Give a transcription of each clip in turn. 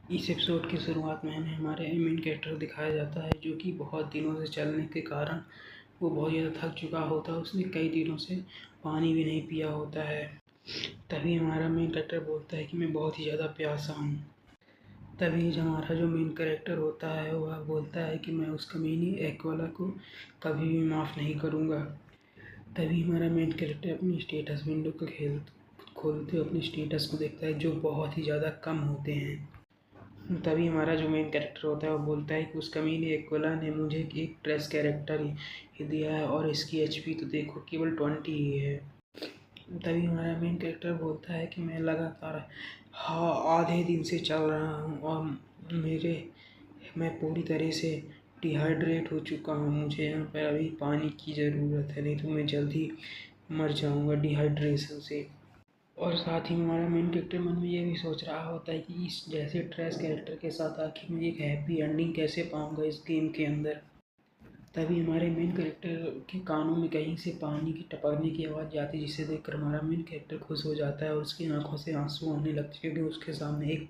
इस एपिसोड की शुरुआत में हमें हमारे मेन कैरेक्टर दिखाया जाता है, जो कि बहुत दिनों से चलने के कारण वो बहुत ज़्यादा थक चुका होता है। उसने कई दिनों से पानी भी नहीं पिया होता है। तभी हमारा मेन कैरेक्टर बोलता है कि मैं बहुत ही ज़्यादा प्यासा हूँ। तभी हमारा जो मेन कैरेक्टर होता है वह बोलता है कि मैं उस कमीनी एक्वाला को कभी भी माफ़ नहीं करूँगा। तभी हमारा मेन कैरेक्टर अपनी स्टेटस विंडो को खोलते हुए अपने स्टेटस को देखता है, जो बहुत ही ज़्यादा कम होते हैं। तभी हमारा जो मेन कैरेक्टर होता है वो बोलता है कि उस कमीने एक्विला ने मुझे एक ट्रेस कैरेक्टर ही दिया है और इसकी एचपी तो देखो केवल 20 ही है। तभी हमारा मेन कैरेक्टर बोलता है कि मैं लगातार आधे दिन से चल रहा हूँ और मैं पूरी तरह से डिहाइड्रेट हो चुका हूँ। मुझे यहाँ पर अभी पानी की ज़रूरत है, नहीं तो मैं जल्दी मर जाऊँगा डिहाइड्रेशन से। और साथ ही हमारा मेन कैरेक्टर मन में ये भी सोच रहा होता है कि इस जैसे ट्रेस कैरेक्टर के साथ आखिर मैं एक हैप्पी एंडिंग कैसे पाऊंगा इस गेम के अंदर। तभी हमारे मेन कैरेक्टर के कानों में कहीं से पानी की टपकने की आवाज़ जाती है, जिसे देखकर हमारा मेन कैरेक्टर खुश हो जाता है और उसकी आंखों से आंसू आने लगते हैं, क्योंकि उसके सामने एक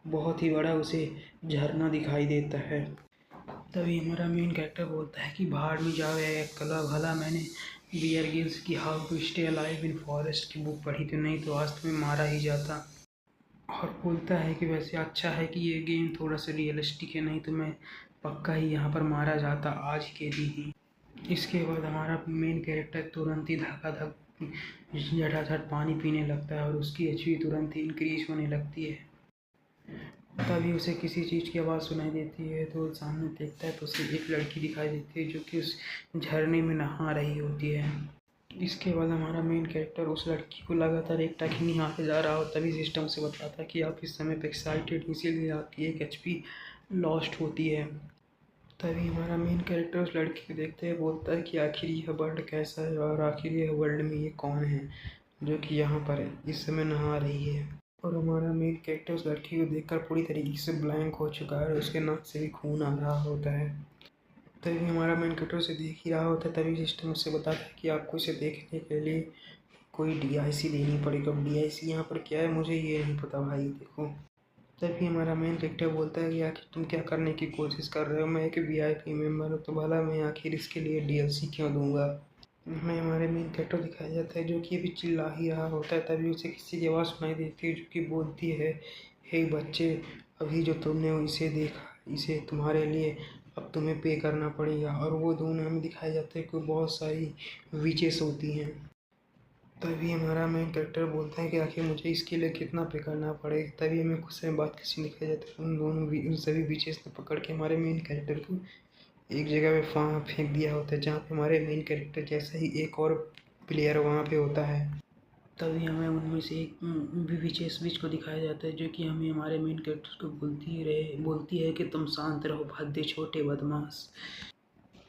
बहुत ही बड़ा उसे झरना दिखाई देता है। तभी हमारा मेन कैरेक्टर बोलता है कि भाड़ में जाओ या कला भला मैंने बियर गिल्स की how to stay alive in forest की बुक पढ़ी थी, नहीं तो आज तुम्हें मारा ही जाता। और बोलता है कि वैसे अच्छा है कि ये गेम थोड़ा सा रियलिस्टिक है, नहीं तो मैं पक्का ही यहाँ पर मारा जाता आज के दिन ही। इसके बाद हमारा मेन कैरेक्टर तुरंत ही धक झटाझट पानी पीने लगता है और उसकी एचपी तुरंत ही इंक्रीज होने लगती है। तभी उसे किसी चीज़ की आवाज़ सुनाई देती है, तो सामने देखता है तो उसे एक लड़की दिखाई देती है, जो कि उस झरने में नहा रही होती है। इसके बाद हमारा मेन कैरेक्टर उस लड़की को लगातार एक टक निहारे जा रहा हो, तभी सिस्टम से बताता है कि आप इस समय पे एक्साइटेड, इसीलिए आपकी एक एचपी लॉस्ट होती है। तभी हमारा मेन कैरेक्टर उस लड़की को देखते हुए बोलता है कि आखिर यह वर्ल्ड कैसा है और आखिर यह वर्ल्ड में ये कौन है जो कि यहाँ पर इस समय नहा रही है। और हमारा मेन कैरेक्टर उस लड़की को देखकर पूरी तरीके से ब्लैंक हो चुका है और उसके नाक से भी खून आ रहा होता है। तभी हमारा मेन कैरेक्टर उसे देख ही रहा होता है, तभी सिस्टम उससे बताता है कि आपको इसे देखने के लिए कोई डीआईसी देनी पड़ेगी। अब डीआईसी यहाँ पर क्या है मुझे ये नहीं पता भाई, देखो। तभी हमारा मेन कैरेक्टर बोलता है कि आखिर तुम क्या करने की कोशिश कर रहे हो, मैं एक वीआईपी मेंबर हूँ, तो भला मैं आखिर इसके लिए डीएलसी क्यों दूंगा। हमें हमारे मेन कैरेक्टर दिखाया जाता है जो कि अभी चिल्ला ही रहा होता है, तभी उसे किसी की आवाज़ सुनाई देती है जो कि बोलती है, हे बच्चे, अभी जो तुमने इसे देखा, इसे तुम्हारे लिए अब तुम्हें पे करना पड़ेगा। और वो दोनों हमें दिखाया जाता है कि बहुत सारी विचेस होती हैं। तभी हमारा मेन कैरेक्टर बोलता है कि आखिर मुझे इसके लिए कितना पे करना पड़ेगा। तभी हमें कुछ समय बाद किसी दिखाया जाता है, उन सभी विचेस ने पकड़ के हमारे मेन कैरेक्टर को एक जगह पे फेंक दिया होता है, जहाँ पे हमारे मेन कैरेक्टर जैसा ही एक और प्लेयर वहाँ पे होता है। तभी हमें उनमें से एक विचेस बीच को दिखाया जाता है, जो कि हमें हमारे मेन कैरेक्टर को बोलती है कि तुम शांत रहो भद्दे छोटे बदमाश।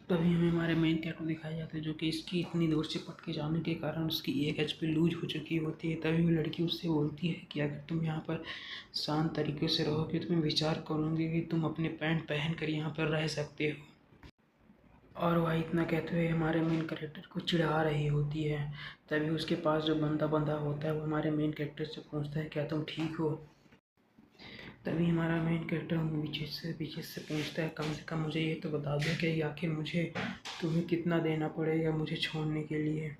तभी हमें हमारे मेन कैरेक्टर दिखाया जाता है जो कि इसकी इतनी दूर से पट के जाने के कारण उसकी एक एचपी लूज हो चुकी होती है। तभी वो लड़की उससे बोलती है कि अगर तुम यहाँ पर शांत तरीके से रहोगे तो मैं विचार करूँगी कि तुम अपने पैंट पहन कर यहाँ पर रह सकते हो। और वह इतना कहते हुए हमारे मेन कैरेक्टर को चिढ़ा रही होती है। तभी उसके पास जो बंदा बंधा होता है वो हमारे मेन कैरेक्टर से पूछता है, क्या तुम ठीक हो। तभी हमारा मेन कैरेक्टर पीछे से पूछता है, कम से कम मुझे ये तो बता दो कि आखिर मुझे तुम्हें कितना देना पड़ेगा मुझे छोड़ने के लिए।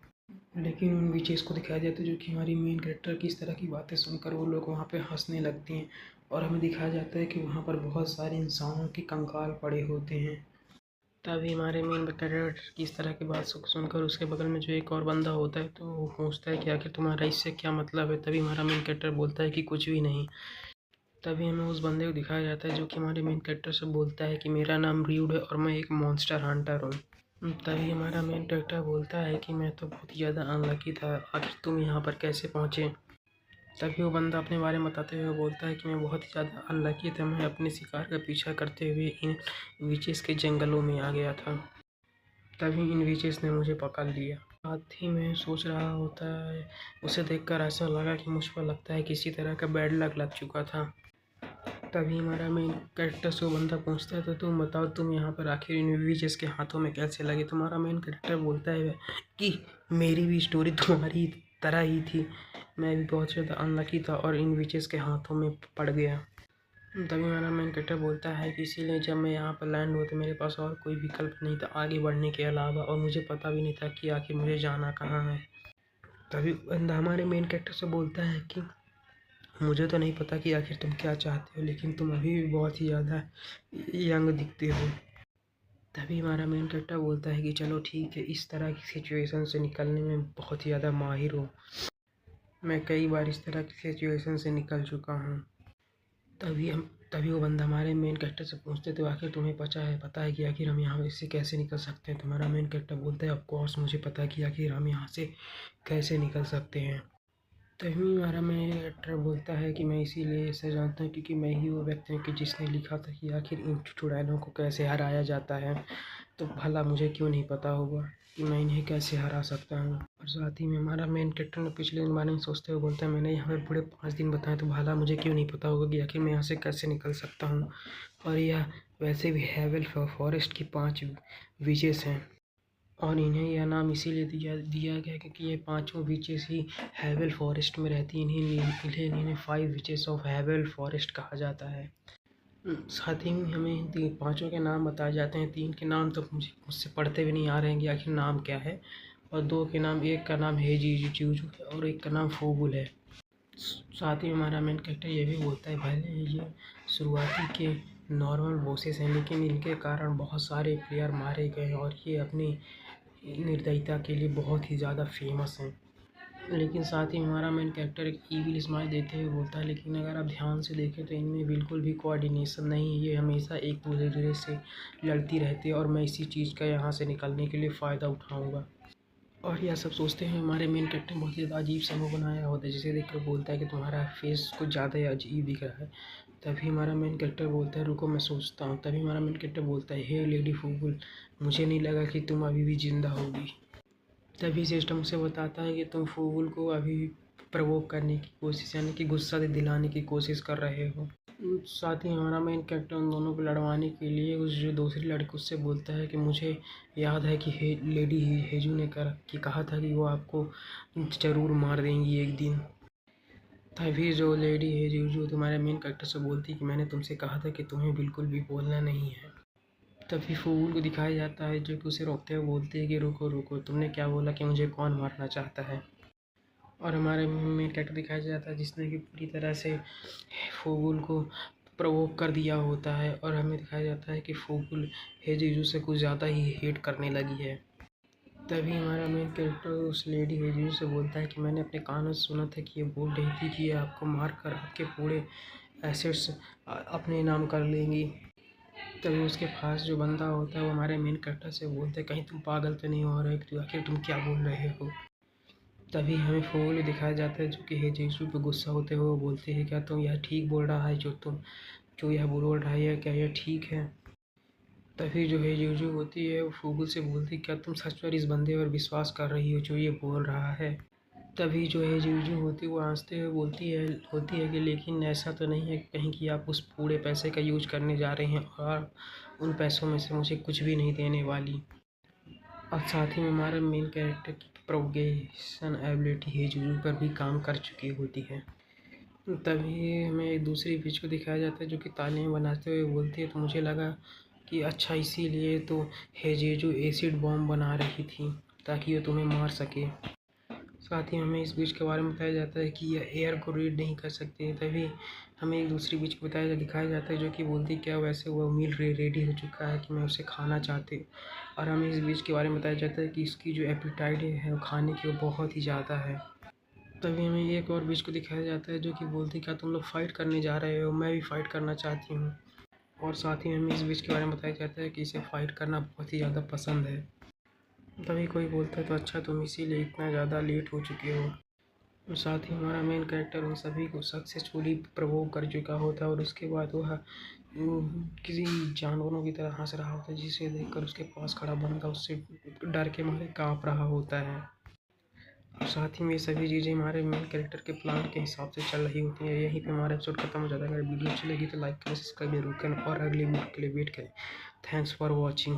लेकिन उन विचेस को दिखाया जाता है जो कि हमारी मेन कैरेक्टर की इस तरह की बातें सुनकर वो लोग वहाँ पे हंसने लगती हैं। और हमें दिखाया जाता है कि वहाँ पर बहुत सारे इंसानों के कंकाल पड़े होते हैं। तभी हमारे मेन कैरेक्टर की इस तरह की बात सुनकर उसके बगल में जो एक और बंदा होता है तो वो पूछता है कि आखिर तुम्हारा इससे क्या मतलब है। तभी हमारा मेन कैरेक्टर बोलता है कि कुछ भी नहीं। तभी हमें उस बंदे को दिखाया जाता है जो कि हमारे मेन कैरेक्टर से बोलता है कि मेरा नाम र्यूड है और मैं एक मॉन्स्टर हंटर हूँ। तभी हमारा मेन कैरेक्टर बोलता है कि मैं तो बहुत ही ज़्यादा अनलकी था, आखिर तुम यहाँ पर कैसे पहुँचे। तभी वो बंदा अपने बारे में बताते हुए बोलता है कि मैं बहुत ही ज़्यादा अनलकी था, मैं अपने शिकार का पीछा करते हुए इन विचेस के जंगलों में आ गया था, तभी इन विचेस ने मुझे पकड़ लिया। साथ ही में सोच रहा होता है, उसे देखकर ऐसा लगा कि मुझ पर लगता है किसी तरह का बैड लक लग चुका था। तभी हमारा मेन कैरेक्टर से वो बंदा पूछता है, तो तुम बताओ तुम यहाँ पर आखिर इन विचेस के हाथों में कैसे लगे। तुम्हारा मेन कैरेक्टर बोलता है कि मेरी भी स्टोरी तुम्हारी तरह ही थी, मैं भी बहुत ज़्यादा अनलकी था और इन विचेस के हाथों में पड़ गया। तभी हमारा मेन कैरेक्टर बोलता है कि इसीलिए जब मैं यहाँ पर लैंड हुआ तो मेरे पास और कोई विकल्प नहीं था आगे बढ़ने के अलावा, और मुझे पता भी नहीं था कि आखिर मुझे जाना कहाँ है। तभी बंदा हमारे मेन कैरेक्टर से बोलता है कि मुझे तो नहीं पता कि आखिर तुम क्या चाहते हो, लेकिन तुम अभी भी बहुत ही ज़्यादा यंग दिखते हो। तभी हमारा मेन कैरेक्टर बोलता है कि चलो ठीक है, इस तरह की सिचुएशन से निकलने में बहुत ही ज़्यादा माहिर हूँ, मैं कई बार इस तरह की सिचुएशन से निकल चुका हूँ। तभी वो बंदा हमारे मेन कैरेक्टर से पूछते थे आखिर तुम्हें पता है कि आखिर हम यहाँ से कैसे निकल सकते हैं। तुम्हारा मेन कैरेक्टर बोलता है ऑफ कोर्स मुझे पता है कि आखिर हम यहाँ से कैसे निकल सकते हैं। तभी हमारा मेन कैरेक्टर बोलता है कि मैं इसीलिए ऐसा जानता हूँ क्योंकि मैं ही वो व्यक्ति हूँ कि जिसने लिखा था कि आखिर इन चुड़ैलों को कैसे हराया जाता है, तो भला मुझे क्यों नहीं पता होगा कि मैं इन्हें कैसे हरा सकता हूँ। और साथ ही में हमारा मेन कैरेक्टर ने पिछले दिन बारे में सोचते हुए बोलता है मैंने यहाँ पे पूरे 5 दिन बताए, तो भला मुझे क्यों नहीं पता होगा कि आखिर मैं यहाँ से कैसे निकल सकता हूँ। और यह वैसे भी हैवेल फॉरेस्ट की 5 विचेस हैं, और इन्हें यह नाम इसीलिए दिया गया क्योंकि ये पांचों विचेस ही हैवेल फॉरेस्ट में रहती हैं। इन्हें 5 विचेस ऑफ हैवेल फॉरेस्ट कहा जाता है। साथ ही में हमें पांचों के नाम बताए जाते हैं। 3 के नाम तो मुझसे पढ़ते भी नहीं आ रहे हैं कि आखिर नाम क्या है, और 2 के नाम, एक का नाम हेजीजू है और एक का नाम फोगुल है। साथ ही हमारा मेन कैरेक्टर ये भी बोलता है भले ये शुरुआती के नॉर्मल बॉसेस हैं, लेकिन इनके कारण बहुत सारे प्लेयर मारे गए और ये अपनी निर्दयता के लिए बहुत ही ज़्यादा फेमस हैं। लेकिन साथ ही हमारा मेन कैरेक्टर एक ईविल स्माइल देते हुए बोलता है लेकिन अगर आप ध्यान से देखें तो इनमें बिल्कुल भी कोऑर्डिनेशन नहीं है, ये हमेशा एक दूसरे से लड़ती रहती है और मैं इसी चीज़ का यहाँ से निकलने के लिए फ़ायदा उठाऊँगा। और यह सब सोचते हैं हमारे मेन कैरेक्टर बहुत ही ज़्यादा अजीब सा मुँह बनाया होता है, जिसे देखकर बोलता है कि तुम्हारा फेस कुछ ज़्यादा ही अजीब दिख रहा है। तभी हमारा मेन कैरेक्टर बोलता है रुको मैं सोचता हूँ। तभी हमारा मेन कैरेक्टर बोलता है हे लेडी फूगुल, मुझे नहीं लगा कि तुम अभी भी ज़िंदा होगी। तभी सिस्टम से बताता है कि तुम फूगुल को अभी प्रवोक करने की कोशिश, यानी कि गुस्सा दिलाने की कोशिश कर रहे हो। साथ ही हमारा मेन कैरेक्टर उन दोनों को लड़वाने के लिए उस जो दूसरी लड़की उससे बोलता है कि मुझे याद है कि लेडी हेजू ने कहा था कि वो आपको ज़रूर मार देंगी एक दिन। तभी जो लेडी हेजू जो तुम्हारे मेन कैरेक्टर से बोलती है कि मैंने तुमसे कहा था कि तुम्हें बिल्कुल भी बोलना नहीं है। तभी फूल को दिखाया जाता है जो कि उसे रोकते हुए बोलती है कि रुको रुको, तुमने क्या बोला कि मुझे कौन मारना चाहता है। और हमारे मेन कैरेक्टर दिखाया जाता है जिसने कि पूरी तरह से फूल को प्रवोक कर दिया होता है, और हमें दिखाया जाता है कि फूल हेजीजू से कुछ ज़्यादा ही हेट करने लगी है। तभी हमारा मेन कैरेक्टर उस लेडी हेजीजू से बोलता है कि मैंने अपने कानों से सुना था कि ये बोल रही थी कि ये आपको मार कर आपके पूरे एसेट्स अपने नाम कर लेंगी। तभी उसके पास जो बंदा होता है वो हमारे मेन कैरेक्टर से बोलते हैं कहीं तुम पागल तो नहीं हो रहे, कि आखिर तुम क्या बोल रहे हो। तभी हमें फूल दिखाया जाता है जो कि हेजीसू पे गुस्सा होते हुए बोलते हैं क्या तुम यह ठीक बोल रहा है, जो यह बोल रहा है क्या यह ठीक है। तभी जो हेजीसू होती है वो फूगल से बोलती है क्या तुम सच पर इस बंदे पर विश्वास कर रही हो जो ये बोल रहा है। तभी जो हेजीसू होती है वो हंसते हुए होती है कि लेकिन ऐसा तो नहीं है कहीं कि आप उस पूरे पैसे का यूज करने जा रहे हैं और उन पैसों में से मुझे कुछ भी नहीं देने वाली। और साथ ही में हमारे मेन कैरेक्टर की प्रोगेशन एबिलिटी हेजुजू पर भी काम कर चुकी होती है। तभी हमें एक दूसरी विच को दिखाया जाता है जो कि तालियां बनाते हुए बोलती है तो मुझे लगा कि अच्छा इसीलिए तो हेजेजू एसिड बॉम्ब बना रही थी ताकि वो तुम्हें मार सके। साथ ही हमें इस बीच के बारे में बताया जाता है कि यह एयर को रीड नहीं कर सकती। तभी हमें एक दूसरी बीच को दिखाया जाता है जो कि बोलती क्या वैसे वो मील रेडी हो चुका है कि मैं उसे खाना चाहती हूँ। और हमें इस बीच के बारे में बताया जाता है कि इसकी जो एपिटाइट है वो खाने की वो बहुत ही ज़्यादा है। तभी हमें एक और बीच को दिखाया जाता है जो कि बोलती क्या तुम लोग फाइट करने जा रहे हो, मैं भी फाइट करना चाहती हूँ। और साथ ही हमें इस बीच के बारे में बताया जाता है कि इसे फाइट करना बहुत ही ज़्यादा पसंद है। तभी कोई बोलता है तो अच्छा तुम इसीलिए इतना ज़्यादा लेट हो चुके हो। और साथ ही हमारा मेन कैरेक्टर उन सभी को सक्सेसफुली प्रवोक कर चुका होता है और उसके बाद वह किसी जानवरों की तरह हंस रहा होता है जिसे देखकर उसके पास खड़ा बंदा उससे डर के मारे काँप रहा होता है। और साथ ही में ये सभी चीज़ें हमारे मेन कैरेक्टर के प्लान के हिसाब से चल रही होती हैं। यहीं पे हमारा एपिसोड खत्म हो जाता है। अगर वीडियो अच्छी लगी तो लाइक करें, सब्सक्राइब जरूर करें और अगले वीडियो के लिए वेट करें। Thanks for watching.